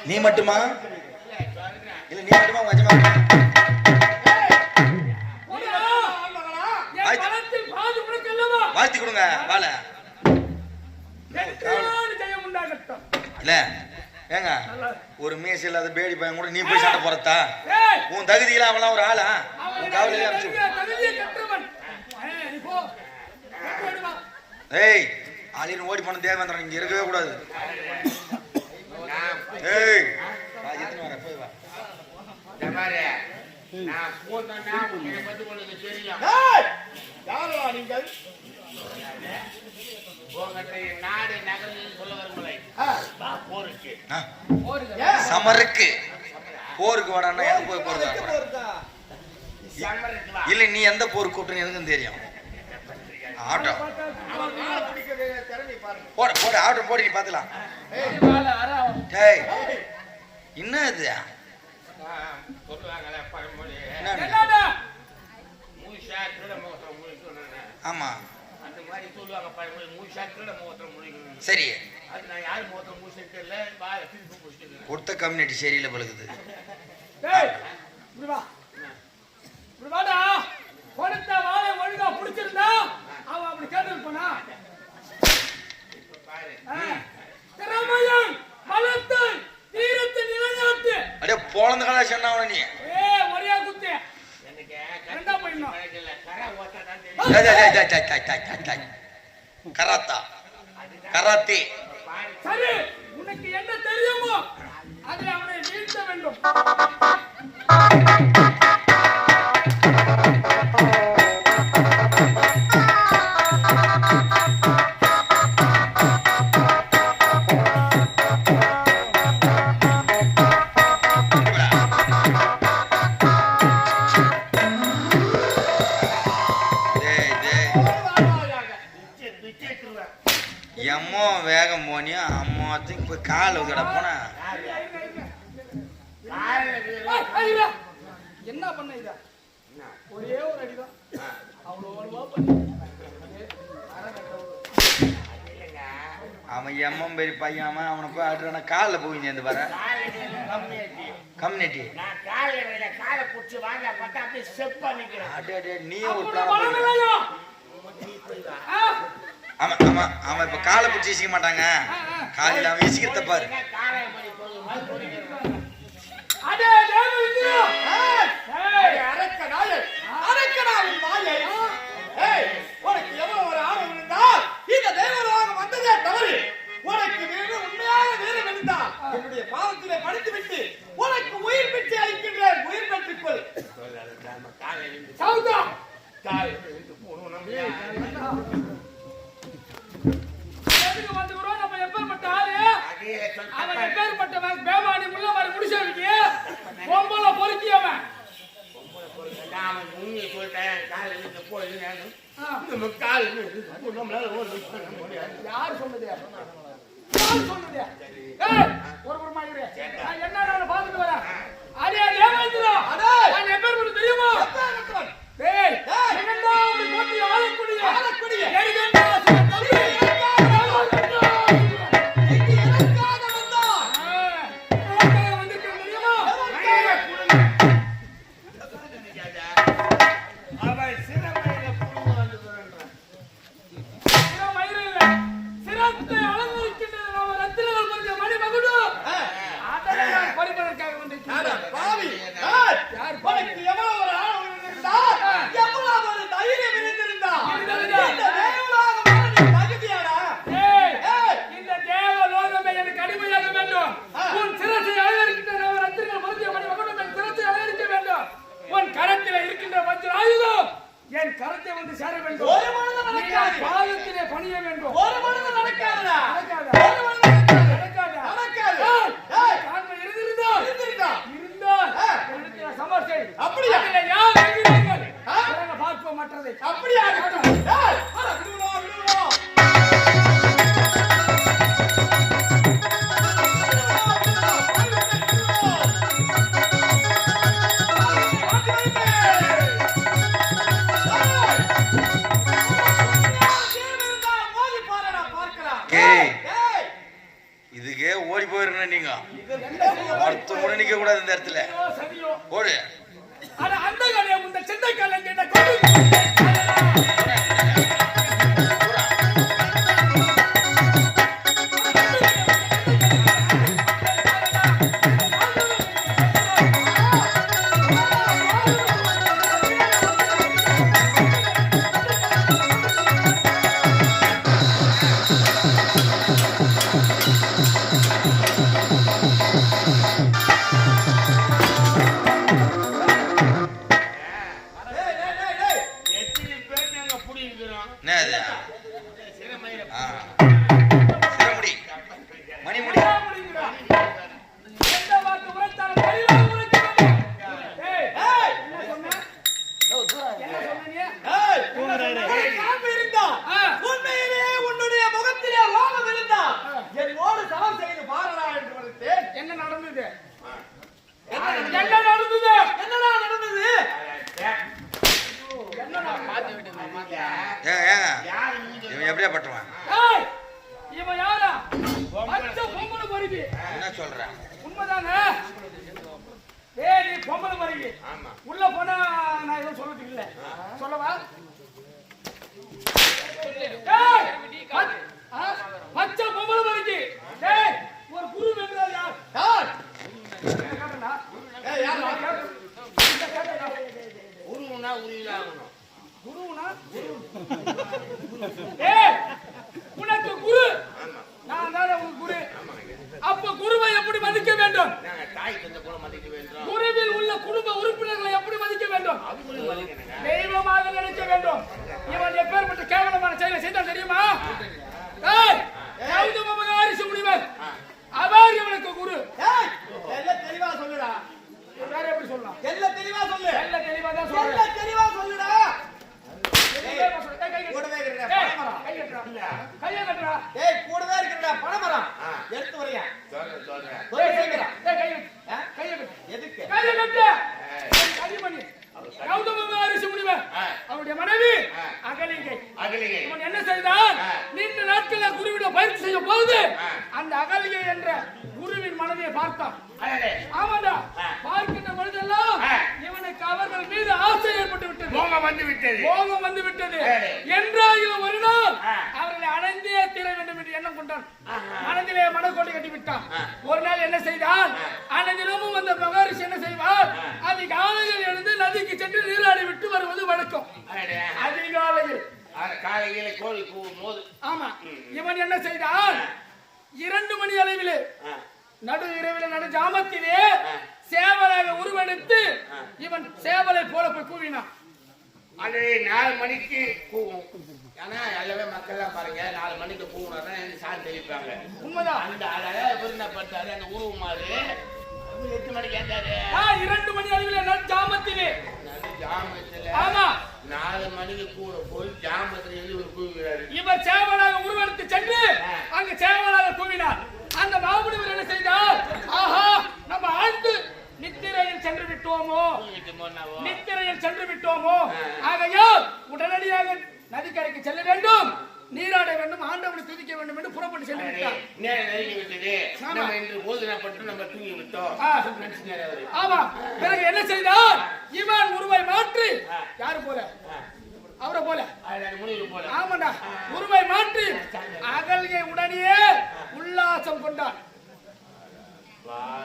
நீ மட்டுமா இல்ல நீ மட்டுமா உங்க அஜமா வாழ்த்தி கொடுங்க வாழ இல்ல ஏங்க ஒரு மீச இல்லாத பேடி பையன் கூட நீ போய் சண்டை போறதா உன் தகுதியில அவன்லாம் ஒரு ஆளா உன் காவலிலே அனுப்பிச்சு ஏய் ஆளின் ஓடி போன தேவேந்திரன் இங்க இருக்கவே கூடாது ஏய் எத்தனை வர போய் வா ஜமாரே நான் போறேன்னா உன்னை பத்தி உங்களுக்கு தெரியும் ஏய் யாரா நீங்கள் போங்கட்டே நாடு நகரில் சொல்ல வருமலை போருக்கு சமருக்கு போருக்கு வாடான்னா எங்க போய் போறதா இல்ல நீ எந்த போருக்கு கூப்பிட்டு எனக்கு தெரியும் ஆட்டோ போட போட ஆட்டோ போடி நீ பாத்துலாம் ஏய் என்ன இது சொல்லுவாங்கல்ல பழமொழி மூஷா திருட முகத்துல முழிக்கணும் ஆமா அந்த மாதிரி சொல்லுவாங்க பழமொழி மூஷா திருட முகத்துல முழிக்கணும் சரி அது நான் யாரு முகத்துல முழிச்சிட்டு தெரியல திருப்பி முடிச்சிட்டு கொடுத்த கம்யூனிட்டி சரியில்லை பழுகுது கொடுத்த வாழை ஒழுங்கா பிடிச்சிருந்தா அவன் அப்படி கேட்டு போனா திறமையன் பலத்தை தீரத்தை நிலைநாட்டு அடே போலந்த கால சொன்னா நீ ஒரே குத்து ரெண்டா போயிடணும் கராத்தா கராத்தே சரி உனக்கு என்ன தெரியுமோ அதை அவனை வீழ்த்த வேண்டும் எம்மோ வேகம் போனியும் அம்மாத்துக்கு போய் கால் ஊதட போனா என்ன பண்ண இதா ஒரே ஒரு அடிதான் அவ்வளோ பண்ணி அவன் எம்மம் பெரிய பையன் அவனை போய் ஆடுறான காலில் போய் சேர்ந்து வர கம்யூனிட்டி நீ ஒரு ஆமா ஆமா அவன் இப்ப காலை பிடிச்சி வீசிக்க மாட்டாங்க காலையில் அவன் வீசிக்கிறத பாரு உனக்கு எவ்வளவு ஒரு ஆர்வம் இருந்தால் இந்த தேவலோகம் வந்ததே தவறு. உனக்கு வேறு உண்மையாக வேறு இருந்தா என்னுடைய பாவத்திலே படித்து விட்டு உனக்கு உயிர் பிச்சை அளிக்கின்றேன். உயிர் பெற்றுக்கொள். சவுதா கால் எதுக்கு வந்துக்கிறோம்? நம்ம எப்பேற்பட்ட ஆளு? அவன் எப்பேற்பட்டவன்? பேமானி முள்ள மாதிரி முடிச்சவங்க பொம்பளை பொறுக்கியவன். யார் சொன்னது? என்ன பாத்துட்டு வரேன். அதே தேவேந்திரா நான் எப்பேற்பட்டு தெரியுமா? என் கரத்தை வந்து சேர வேண்டும். ஒரு மனிதன் நடக்காது. பாதத்திலே பணிய வேண்டும். ஒரு மனிதன் நடக்காதடா. நடக்காதா? காண்மை இருந்தா என்னிடத்தில் சமர்ப்பை. அப்படியே யார் என்கிறீர்கள்? பார்ப்போம் மற்றதை. அப்படியே இதுக்கே ஓடி போயிருக்கணும். நீங்க ஒருத்த கூட நிக்க கூடாது இந்த இடத்துல. ஓடு. அந்த கடையை முந்த சின்ன கல்லைங்க எப்படியா பட்டுவான்? இவன் யாரா? அச்ச பொம்பளை மருகி. என்ன சொல்ற? உண்மைதானே? ஏய் நீ பொம்பளை மருகி. ஆமா. உள்ள போனா நான் எதுவும் சொல்றதுக்கு இல்ல. சொல்லவா? ஏய் அச்ச பொம்பளை மருகி. ஏய் ஒரு குரு வெங்கடா யார்? யார்? ஏய் யார்? உருவுனா உருளாகணும். குருனா ஏய் உனக்கு குரு நான் தான் உனக்கு குரு. அப்ப குருவை எப்படி மதிக்க வேண்டும்? நாங்க தாய் தந்தை கூட மதிக்க வேண்டும். குருவில் உள்ள குடும்ப உறுப்பினர்களை எப்படி மதிக்க வேண்டும்? தெய்வமாக நினைக்க வேண்டும். இவன் எப்பேற்பட்ட கேவலமான செயலை செய்தான் தெரியுமா? ஏய் கௌதம மகரிஷி முனிவர் அவர் இவனுக்கு குரு. ஏய் எல்லாம் தெளிவா சொல்லுடா. வேற எப்படி சொல்லலாம்? எல்லாம் தெளிவா சொல்லு. எல்லாம் தெளிவா தான் சொல்லு. எல்லாம் தெளிவா சொல்லுடா. கூடவே இருக்கற பாமரா. கட்டுறா கையை கட்டுறா ஏய் கூட தான் இருக்கடா பணமரம் எடுத்து வரையா சொல்றேன் ஏய் கையை கட்டு எதுக்கு கையை கட்டு கை பண்ணி கௌதம மகரிஷி முனிவர் அவருடைய மனைவி அகலிகை இவன் என்ன செய்தான் நீண்ட நாட்கள் குருவிடம் பயிற்சி செய்ய போகுது அந்த அகலிகை என்ற குருவின் மனைவியை பார்த்தான் ஆமாண்டா பார்க்கின்ற பொழுதெல்லாம் இவனுக்கு அவர்கள் மீது ஆசை ஏற்பட்டு விட்டது மோகம் வந்து விட்டது என்றாலும் ஒரு நாள் அவர்களை அணைந்தே தீர வேண்டும் என்று எண்ணம் கொண்டான் மனதிலே மனக்கோட்டை கட்டி விட்டான் ஒரு நாள் என்ன செய்தான் அனைத்தினமும் அந்த மகரிஷி என்ன செய்வார் அதிகாலையில் எழுந்து நதிக்கு சென்று நீராடி விட்டு வருவது வழக்கம் அதிகாலையில் காலையில கோழி கூவும் போது ஆமா இவன் என்ன செய்தான் 2 மணி அளவிலே நடு இரவில் நடு ஜாமத்திலே சேவலாக உருவெடுத்து இவன் சேவலை போல போய் கூவினான் அது 4 மணிக்கு கூவும் ஆனா எல்லாமே மக்கள் எல்லாம் பாருங்க 4 மணிக்கு கூவுனாதான் சாணி தெளிப்பாங்க உண்மைதான் அந்த அழகா விருந்தப்பட்டாரு அந்த உருவம் மாதிரி 8 மணிக்கு ஏந்தாரு 2 மணி அளவிலே நடு ஜாமத்திலே ஜாமத்துல ஆமா 4 மணிக்கு கூட போய் ஜாமத்துல எழுதி ஒரு கூவுகிறாரு இவர் சேவலாக உருவெடுத்து சென்று அங்க சேவலாக கூவினார் அந்த மாமுனிவர் என்ன செய்தார் ஆஹா நம்ம ஆழ்ந்து நித்திரையில் சென்று விட்டோமோ நித்திரையில் சென்று விட்டோமோ ஆகையால் உடனடியாக நதிக்கரைக்கு செல்ல வேண்டும் நீராட வேண்டும் ஆண்டவனை துதிக்க வேண்டும் என்று புறப்பட்டு சென்று விட்டார் நெருங்கி விட்டது நம்ம இன்று போதனைப்பட்டு நம்ம தூங்கி விட்டோம் ஆமா பிறகு என்ன செய்தார் இவன் உருவை மாற்றி யாரு போல அவரை போல ஆமாண்டா உருவை மாற்றி அகலியை உடனே உல்லாசம் கொண்டான்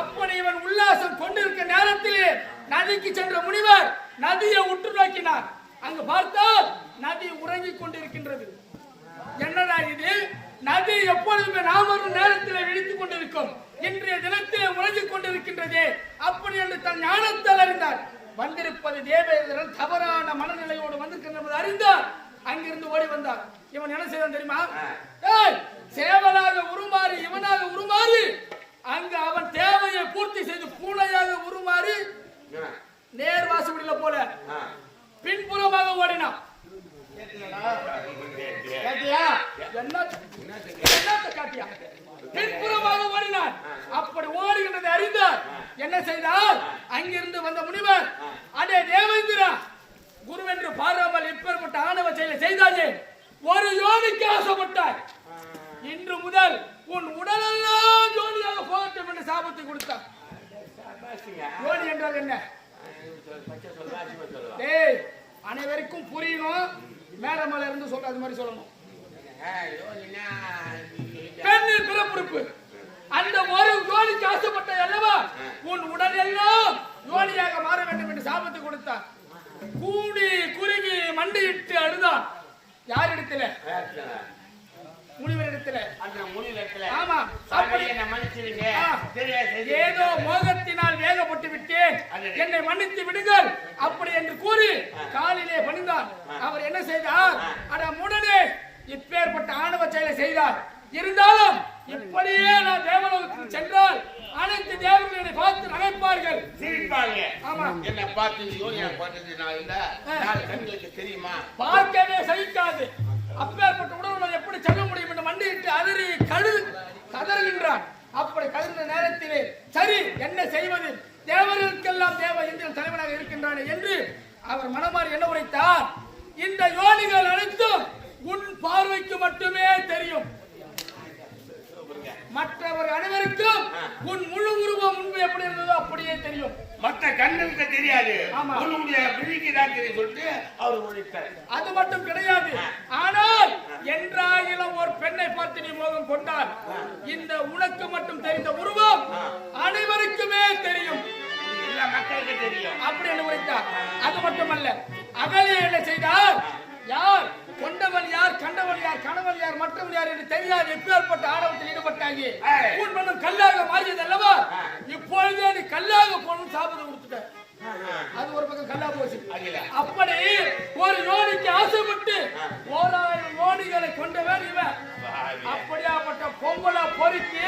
அப்படி இவன் உல்லாசம் கொண்டிருக்க நேரத்திலே நதிக்கு சென்ற முனிவர் நதியை உற்று நோக்கினார் அங்கு பார்த்தால் நதி உறங்கிக் கொண்டிருக்கின்றது என்னடா இது நதி எப்பொழுதுமே நாம் ஒரு நேரத்தில் விழித்துக் கொண்டிருக்கும் இன்றைய தினத்திலே உறங்கிக் கொண்டிருக்கின்றதே அப்படி என்று தன் ஞானத்தால் அறிந்தார் வந்திருப்பது தேவேந்திரன் தவறான மனநிலையோடு வந்திருக்கின்றது அறிந்தார் அங்கிருந்து ஓடி வந்தார் இவன் என்ன செய்தான் தெரியுமா சேவலாக உருமாறி இவனாக உருமாறி அங்கு அவன் தேவையை பூர்த்தி செய்து பூனையாக உருமாறி நேர்வாசப்படியில போல பின்புறமாக ஓடினான் பின்புறமாக ஓடினான் அப்படி ஓடுகின்றதை அறிந்தார் என்ன செய்தார் அங்கிருந்து வந்த முனிவர் அதே தேவேந்திரா குருவென்று பாராமல் இப்பேற்பட்ட ஆணவ செயலை செய்தாயே ஒரு யோனிக்கு ஆசைப்பட்டாய் இன்று முதல் உன் உடலெல்லாம் ஜோனியாக போகட்டும் என்று சாபத்தை கொடுத்தார் யோனி என்றால் என்ன டேய் அனைவருக்கும் புரியணும் மேடமலை இருந்து சொல்ற அது மாதிரி சொல்லணும் பெண்ணின் பிறப்புறுப்பு அந்த ஒரு யோனிக்கு ஆசைப்பட்ட அல்லவா உன் உடல் எல்லாம் யோனியாக மாற வேண்டும் என்று சாபத்தை கொடுத்தார் கூடி குறுகி மண்டியிட்டு அழுதான் யார் இடத்துல முனிவரிடத்துல ஆமா ஏதோ மோகத்தினால் வேகப்பட்டு விட்டேன் என்னை மன்னித்து விடுங்கள் அப்படி என்று கூறி காலிலே பணிந்தார் அவர் என்ன செய்தார் அட முடனே இப்பேற்பட்ட ஆணவ செயலை செய்தார் இருந்தாலும் இப்படியே நான் தேவலோகத்துக்கு சென்றால் அனைத்து தேவர்கள் என்னை பார்த்து நகைப்பார்கள் சிரிப்பாங்க ஆமா என்ன பார்த்து யோனியா பார்த்தது நான் இல்ல கண்களுக்கு தெரியுமா பார்க்கவே சகிக்காது அப்பேற்பட்ட உடல் எப்படி செல்ல முடியும் என்று மண்டியிட்டு அதறி கதறுகின்றான் அப்படி கதறின நேரத்திலே சரி என்ன செய்வது தேவர்களுக்கெல்லாம் தேவ இந்திரன் தலைவனாக இருக்கின்றானே என்று அவர் மனமாறி என்ன உரைத்தார் இந்த யோனிகள் அனைத்தும் உன் பார்வைக்கு மட்டுமே தெரியும் மற்றவர் அனைவருக்கும் உன் முழு உருவம் முன்பு எப்படி இருந்ததோ அப்படியே தெரியும் மற்ற கண்ணுக்கு தெரியாது ஆமா உன்னுடைய விழிக்கு தான் தெரியும் சொல்லிட்டு அவர் ஒழித்தார் அது மட்டும் கிடையாது ஆனால் என்றாயிலும் ஒரு பெண்ணை பார்த்து நீ மோகம் கொண்டார் இந்த உனக்கு மட்டும் தெரிந்த உருவம் அனைவருக்குமே தெரியும் எல்லா மக்களுக்கு தெரியும் அப்படி என்று உரைத்தார் அது மட்டுமல்ல அகலியை என்ன செய்தார் யார் கொண்டவன் யார் கண்டவன் யார் கணவன் யார் மற்றவன் யார் என்று தெரியாது எப்பேற்பட்ட ஆணவத்தில் ஈடுபட்டாங்க உன் மனம் கல்லாக மாறியது அல்லவா இப்பொழுதே நீ கல்லாக போகணும் சாபத்தை கொடுத்துட்ட அது ஒரு பக்கம் கல்லா போச்சு அப்படி ஒரு யோனிக்கு ஆசைப்பட்டு 1000 யோனிகளை கொண்டவன் இவன் அப்படியாப்பட்ட பொங்கலா பொறுக்கி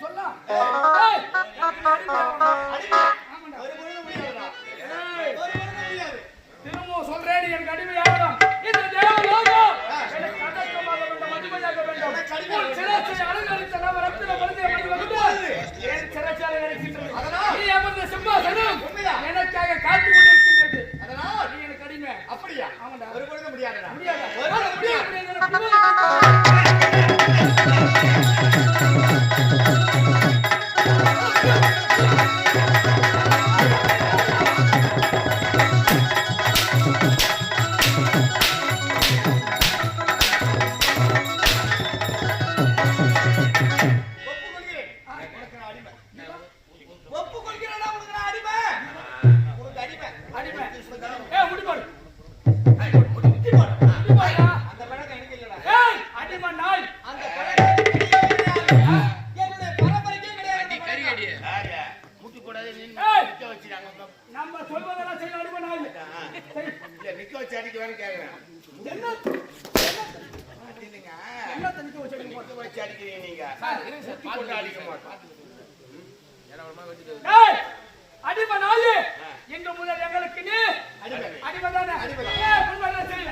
சொல்ல ஏய். நிக்க வச்சுட்டாங்க. நம்ம சொல்வதெல்லாம் செய்ய அடிமை நாள். சரி. இல்ல நிக்க வச்சு அடிக்கலான்னு கேக்குறேன். என்ன இல்லைங்க. என்ன தனிக்கு வச்சிருக்கீங்க? நிக்க வச்சு அடிக்கிறீங்க நீங்க. குத்தி போட்டு அடிக்க மாட்டோம். ஏய், அடிமை நாள். இன்று முதல் எங்களுக்கு நீ அடிமை தானே? ஏய், சொல்வதெல்லாம் செய்யல.